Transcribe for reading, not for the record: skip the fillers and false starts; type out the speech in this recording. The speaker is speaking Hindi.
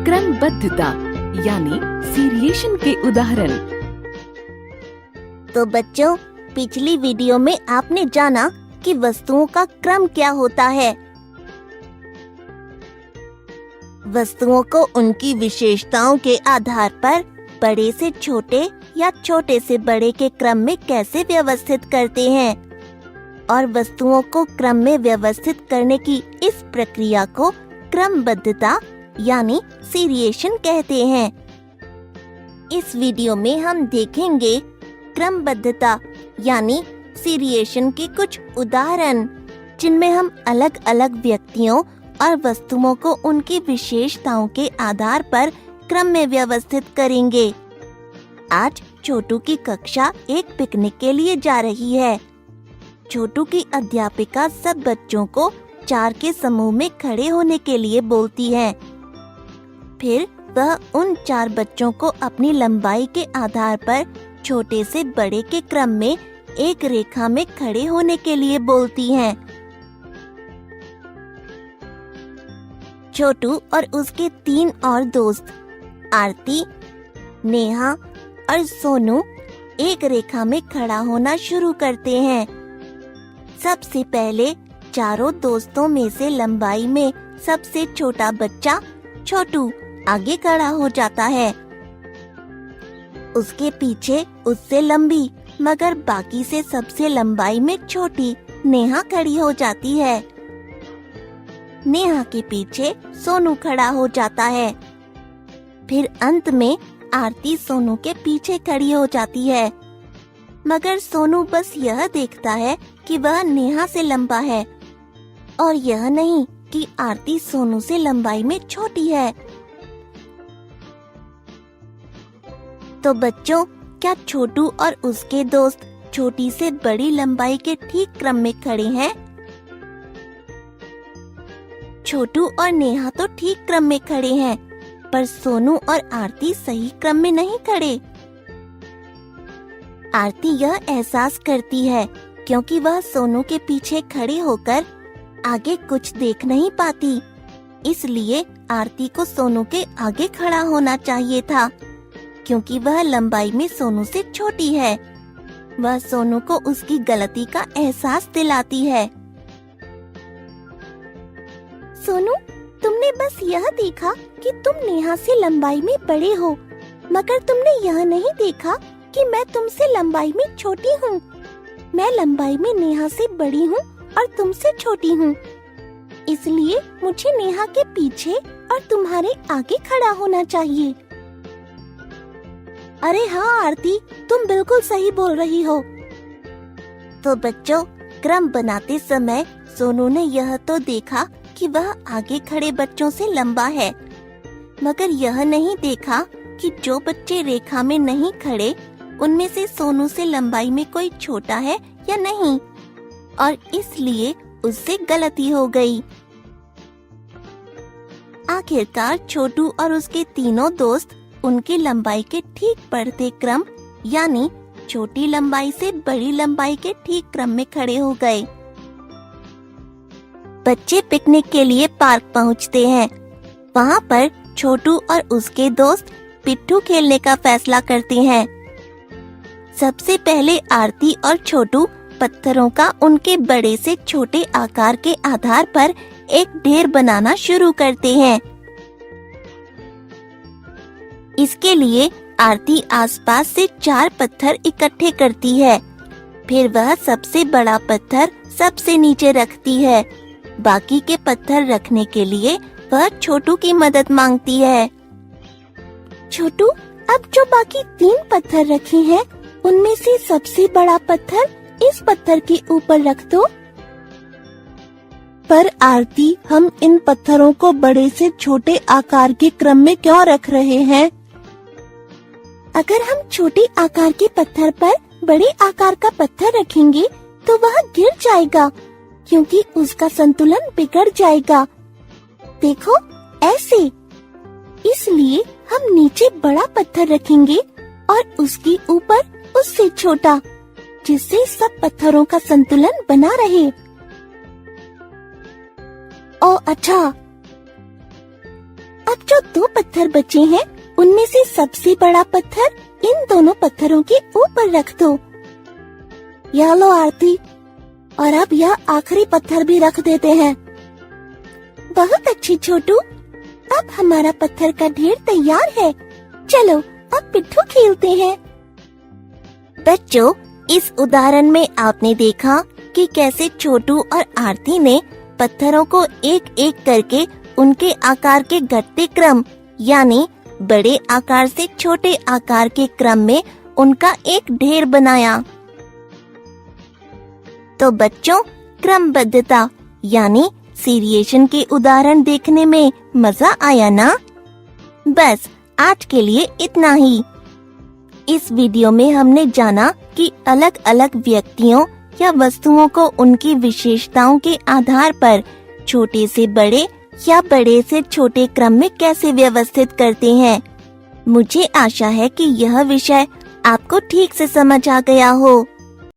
क्रमबद्धता यानी सीरिएशन के उदाहरण। तो बच्चों, पिछली वीडियो में आपने जाना कि वस्तुओं का क्रम क्या होता है। वस्तुओं को उनकी विशेषताओं के आधार पर बड़े से छोटे या छोटे से बड़े के क्रम में कैसे व्यवस्थित करते हैं, और वस्तुओं को क्रम में व्यवस्थित करने की इस प्रक्रिया को क्रमबद्धता यानी सीरिएशन कहते हैं। इस वीडियो में हम देखेंगे क्रमबद्धता यानी सीरिएशन के कुछ उदाहरण, जिनमें हम अलग अलग व्यक्तियों और वस्तुओं को उनकी विशेषताओं के आधार पर क्रम में व्यवस्थित करेंगे। आज छोटू की कक्षा एक पिकनिक के लिए जा रही है। छोटू की अध्यापिका सब बच्चों को 4 के समूह में खड़े होने के लिए बोलती है। फिर वह उन 4 बच्चों को अपनी लंबाई के आधार पर छोटे से बड़े के क्रम में एक रेखा में खड़े होने के लिए बोलती है। छोटू और उसके 3 और दोस्त आरती, नेहा और सोनू एक रेखा में खड़ा होना शुरू करते हैं। सबसे पहले चारों दोस्तों में से लंबाई में सबसे छोटा बच्चा छोटू आगे खड़ा हो जाता है। उसके पीछे उससे लंबी मगर बाकी से सबसे लंबाई में छोटी नेहा खड़ी हो जाती है। नेहा के पीछे सोनू खड़ा हो जाता है। फिर अंत में आरती सोनू के पीछे खड़ी हो जाती है, मगर सोनू बस यह देखता है कि वह नेहा से लंबा है और यह नहीं कि आरती सोनू से लंबाई में छोटी है। तो बच्चों, क्या छोटू और उसके दोस्त छोटी से बड़ी लंबाई के ठीक क्रम में खड़े हैं? छोटू और नेहा तो ठीक क्रम में खड़े हैं, पर सोनू और आरती सही क्रम में नहीं खड़े। आरती यह एहसास करती है क्योंकि वह सोनू के पीछे खड़े होकर आगे कुछ देख नहीं पाती, इसलिए आरती को सोनू के आगे खड़ा होना चाहिए था, क्योंकि वह लंबाई में सोनू से छोटी है। वह सोनू को उसकी गलती का एहसास दिलाती है। सोनू, तुमने बस यह देखा कि तुम नेहा से लंबाई में बड़े हो, मगर तुमने यह नहीं देखा कि मैं तुमसे लंबाई में छोटी हूँ। मैं लंबाई में नेहा से बड़ी हूँ और तुमसे छोटी हूँ, इसलिए मुझे नेहा के पीछे और तुम्हारे आगे खड़ा होना चाहिए। अरे हाँ आरती, तुम बिल्कुल सही बोल रही हो। तो बच्चों, क्रम बनाते समय सोनू ने यह तो देखा कि वह आगे खड़े बच्चों से लंबा है, मगर यह नहीं देखा कि जो बच्चे रेखा में नहीं खड़े उनमें से सोनू से लंबाई में कोई छोटा है या नहीं, और इसलिए उससे गलती हो गई। आखिरकार छोटू और उसके तीनों दोस्त उनकी लंबाई के ठीक बढ़ते क्रम यानी छोटी लंबाई से बड़ी लंबाई के ठीक क्रम में खड़े हो गए। बच्चे पिकनिक के लिए पार्क पहुंचते हैं। वहां पर छोटू और उसके दोस्त पिट्ठू खेलने का फैसला करते हैं। सबसे पहले आरती और छोटू पत्थरों का उनके बड़े से छोटे आकार के आधार पर एक ढेर बनाना शुरू करते हैं। इसके लिए आरती आसपास से 4 पत्थर इकट्ठे करती है। फिर वह सबसे बड़ा पत्थर सबसे नीचे रखती है। बाकी के पत्थर रखने के लिए वह छोटू की मदद मांगती है। छोटू, अब जो बाकी 3 पत्थर रखे हैं, उनमें से सबसे बड़ा पत्थर इस पत्थर के ऊपर रख दो। पर आरती, हम इन पत्थरों को बड़े से छोटे आकार के क्रम में क्यों रख रहे हैं? अगर हम छोटे आकार के पत्थर पर बड़े आकार का पत्थर रखेंगे तो वह गिर जाएगा, क्योंकि उसका संतुलन बिगड़ जाएगा। देखो, ऐसे। इसलिए हम नीचे बड़ा पत्थर रखेंगे और उसके ऊपर उससे छोटा, जिससे सब पत्थरों का संतुलन बना रहे। ओ अच्छा, अब जो 2 पत्थर बचे हैं, उनमें से सबसे बड़ा पत्थर इन दोनों पत्थरों के ऊपर रख दो। यह लो आरती, और अब यह आखिरी पत्थर भी रख देते हैं। बहुत अच्छी छोटू, अब हमारा पत्थर का ढेर तैयार है। चलो अब पिट्ठू खेलते हैं। बच्चों, इस उदाहरण में आपने देखा कि कैसे छोटू और आरती ने पत्थरों को एक एक करके उनके आकार के घटते क्रम यानी बड़े आकार से छोटे आकार के क्रम में उनका एक ढेर बनाया। तो बच्चों, क्रमबद्धता यानी सीरिएशन के उदाहरण देखने में मजा आया ना? बस आज के लिए इतना ही। इस वीडियो में हमने जाना कि अलग अलग व्यक्तियों या वस्तुओं को उनकी विशेषताओं के आधार पर छोटे से बड़े या बड़े से छोटे क्रम में कैसे व्यवस्थित करते हैं। मुझे आशा है कि यह विषय आपको ठीक से समझ आ गया हो।